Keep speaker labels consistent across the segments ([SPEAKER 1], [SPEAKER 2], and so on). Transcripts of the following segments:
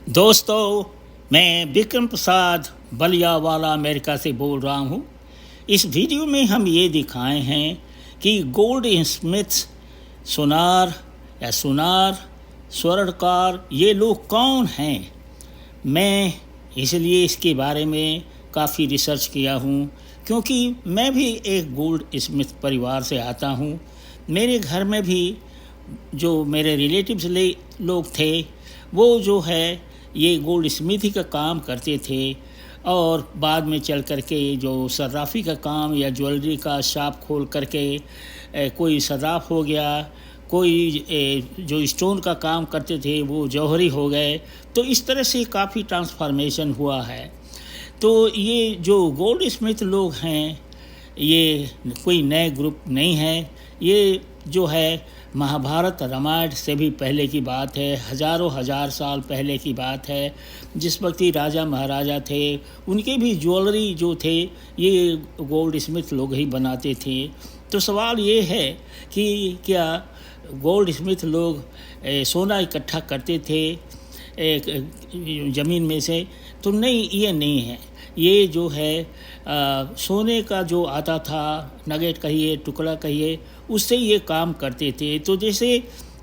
[SPEAKER 1] दोस्तों, मैं विक्रम प्रसाद बलियावाला अमेरिका से बोल रहा हूँ। इस वीडियो में हम ये दिखाए हैं कि गोल्ड स्मिथ्स, सोनार या सुनार, स्वर्णकार, ये लोग कौन हैं। मैं इसलिए इसके बारे में काफ़ी रिसर्च किया हूँ क्योंकि मैं भी एक गोल्ड स्मिथ परिवार से आता हूँ। मेरे घर में भी जो मेरे रिलेटिव्स लोग थे वो जो है ये गोल्ड स्मिथी का काम करते थे और बाद में चल करके जो सर्राफी का काम या ज्वेलरी का शॉप खोल करके कोई सर्राफ हो गया, कोई जो स्टोन का काम करते थे वो जौहरी हो गए। तो इस तरह से काफ़ी ट्रांसफॉर्मेशन हुआ है। तो ये जो गोल्ड स्मिथ लोग हैं ये कोई नए ग्रुप नहीं है। ये जो है महाभारत रामायण से भी पहले की बात है, हज़ारों हज़ार साल पहले की बात है। जिस वक्त राजा महाराजा थे उनके भी ज्वेलरी जो थे ये गोल्ड स्मिथ लोग ही बनाते थे। तो सवाल ये है कि क्या गोल्ड स्मिथ लोग सोना इकट्ठा करते थे ज़मीन में से? तो नहीं, ये नहीं है। ये जो है सोने का जो आता था, नगेट कहिए, टुकड़ा कहिए, उससे ये काम करते थे। तो जैसे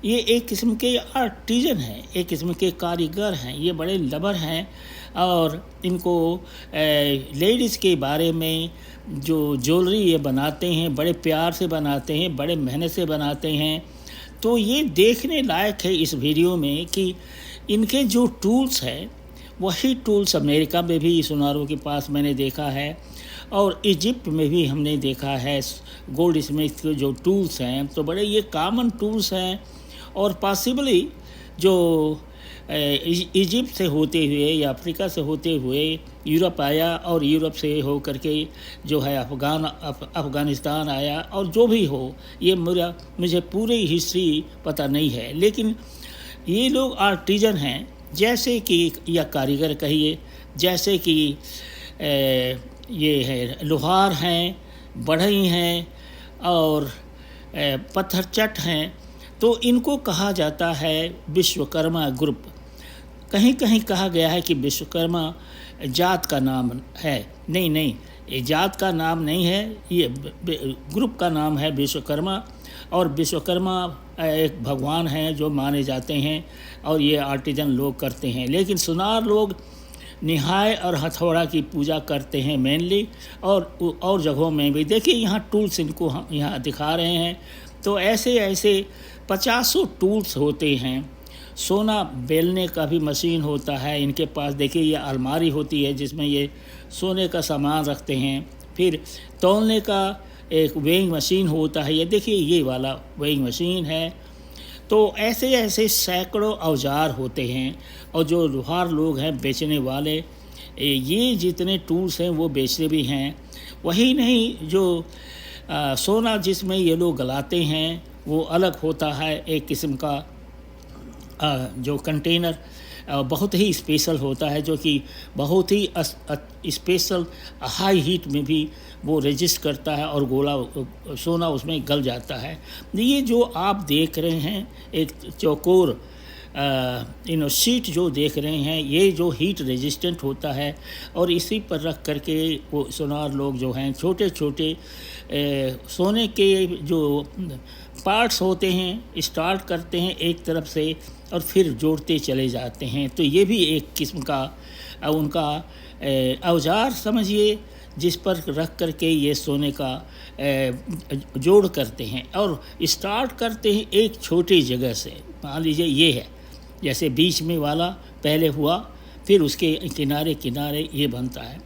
[SPEAKER 1] ये एक किस्म के आर्टिजन हैं, एक किस्म के कारीगर हैं, ये बड़े लबर हैं। और इनको लेडीज़ के बारे में जो ज्वेलरी ये बनाते हैं बड़े प्यार से बनाते हैं, बड़े मेहनत से बनाते हैं। तो ये देखने लायक है इस वीडियो में कि इनके जो टूल्स हैं वही टूल्स अमेरिका में भी सुनारों के पास मैंने देखा है और इजिप्ट में भी हमने देखा है। गोल्ड स्मिथ के जो टूल्स हैं तो बड़े ये कॉमन टूल्स हैं। और पॉसिबली जो इजिप्ट से होते हुए या अफ्रीका से होते हुए यूरोप आया और यूरोप से हो करके जो है अफ़गानिस्तान आया, और जो भी हो ये मुझे पूरी हिस्ट्री पता नहीं है। लेकिन ये लोग आर्टिजन हैं, जैसे कि या कारीगर कहिए, जैसे कि ये है लोहार हैं, बढ़ई हैं और पत्थर चट हैं। तो इनको कहा जाता है विश्वकर्मा ग्रुप। कहीं कहीं कहा गया है कि विश्वकर्मा जात का नाम है। नहीं, ये जात का नाम नहीं है, ये ग्रुप का नाम है विश्वकर्मा। और विश्वकर्मा एक भगवान हैं जो माने जाते हैं और ये आर्टिजन लोग करते हैं। लेकिन सुनार लोग निहाय और हथौड़ा की पूजा करते हैं मेनली, और जगहों में भी। देखिए यहाँ टूल्स इनको यहाँ दिखा रहे हैं। तो ऐसे 50 टूल्स होते हैं। सोना बेलने का भी मशीन होता है इनके पास। देखिए ये अलमारी होती है जिसमें ये सोने का सामान रखते हैं। फिर तौलने का एक वेइंग मशीन होता है, ये देखिए ये वाला वेइंग मशीन है। तो ऐसे सैकड़ों औजार होते हैं। और जो लोहार लोग हैं बेचने वाले, ये जितने टूल्स हैं वो बेचते भी हैं। वही नहीं, जो सोना जिसमें ये लोग गलाते हैं वो अलग होता है, एक किस्म का जो कंटेनर बहुत ही स्पेशल होता है, जो कि बहुत ही स्पेशल हाई हीट में भी वो रेजिस्ट करता है और गोला सोना उसमें गल जाता है। ये जो आप देख रहे हैं एक चौकोर शीट जो देख रहे हैं, ये जो हीट रेजिस्टेंट होता है और इसी पर रख करके वो सोनार लोग जो हैं छोटे छोटे सोने के जो पार्ट्स होते हैं स्टार्ट करते हैं एक तरफ से और फिर जोड़ते चले जाते हैं। तो ये भी एक किस्म का उनका औजार समझिए, जिस पर रख करके ये सोने का जोड़ करते हैं और स्टार्ट करते हैं एक छोटी जगह से। मान लीजिए ये है, जैसे बीच में वाला पहले हुआ, फिर उसके किनारे किनारे ये बनता है।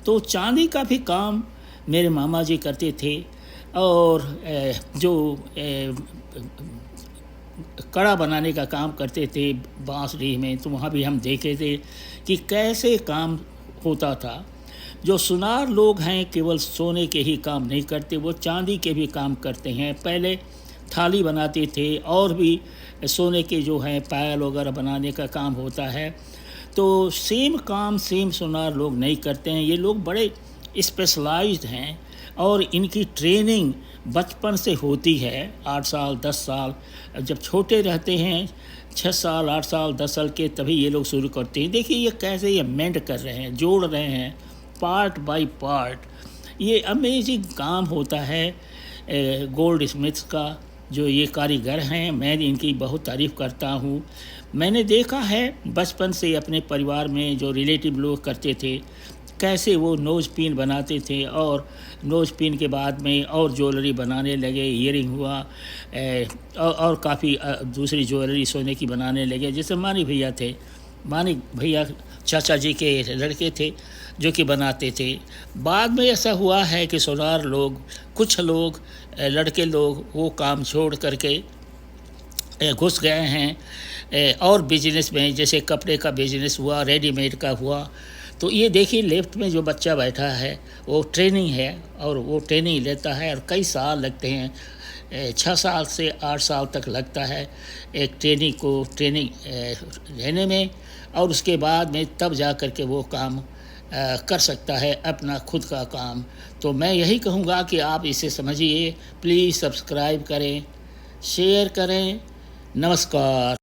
[SPEAKER 1] तो चांदी का भी काम मेरे मामा जी करते थे। और जो कड़ा बनाने का काम करते थे बांसडीह में, तो वहाँ भी हम देखे थे कि कैसे काम होता था। जो सुनार लोग हैं केवल सोने के ही काम नहीं करते, वो चांदी के भी काम करते हैं। पहले थाली बनाते थे और भी सोने के जो हैं पायल वगैरह बनाने का काम होता है। तो सेम काम सेम सुनार लोग नहीं करते हैं। ये लोग बड़े स्पेशलाइज्ड हैं और इनकी ट्रेनिंग बचपन से होती है। 8 साल 10 साल जब छोटे रहते हैं 6 साल 8 साल 10 साल के तभी ये लोग शुरू करते हैं। देखिए ये कैसे ये मेंड कर रहे हैं, जोड़ रहे हैं पार्ट बाय पार्ट। ये अमेजिंग काम होता है गोल्ड स्मिथ्स का, जो ये कारीगर हैं। मैं इनकी बहुत तारीफ़ करता हूँ। मैंने देखा है बचपन से अपने परिवार में जो रिलेटिव लोग करते थे, कैसे वो नोज़ पिन बनाते थे और नोज़ पिन के बाद में और ज्वेलरी बनाने लगे, ईयरिंग हुआ और काफ़ी दूसरी ज्वेलरी सोने की बनाने लगे। जैसे मानी भैया थे, मानी भैया चाचा जी के लड़के थे जो कि बनाते थे। बाद में ऐसा हुआ है कि सोनार लोग, कुछ लोग लड़के लोग वो काम छोड़ करके घुस गए हैं और बिजनेस में, जैसे कपड़े का बिजनेस हुआ, रेडीमेड का हुआ। तो ये देखिए लेफ्ट में जो बच्चा बैठा है वो ट्रेनिंग है और वो ट्रेनिंग लेता है और कई साल लगते हैं, 6 साल से 8 साल तक लगता है एक ट्रेनिंग लेने में, और उसके बाद में तब जा कर के वो काम कर सकता है, अपना खुद का काम। तो मैं यही कहूँगा कि आप इसे समझिए, प्लीज़ सब्सक्राइब करें, शेयर करें। नमस्कार।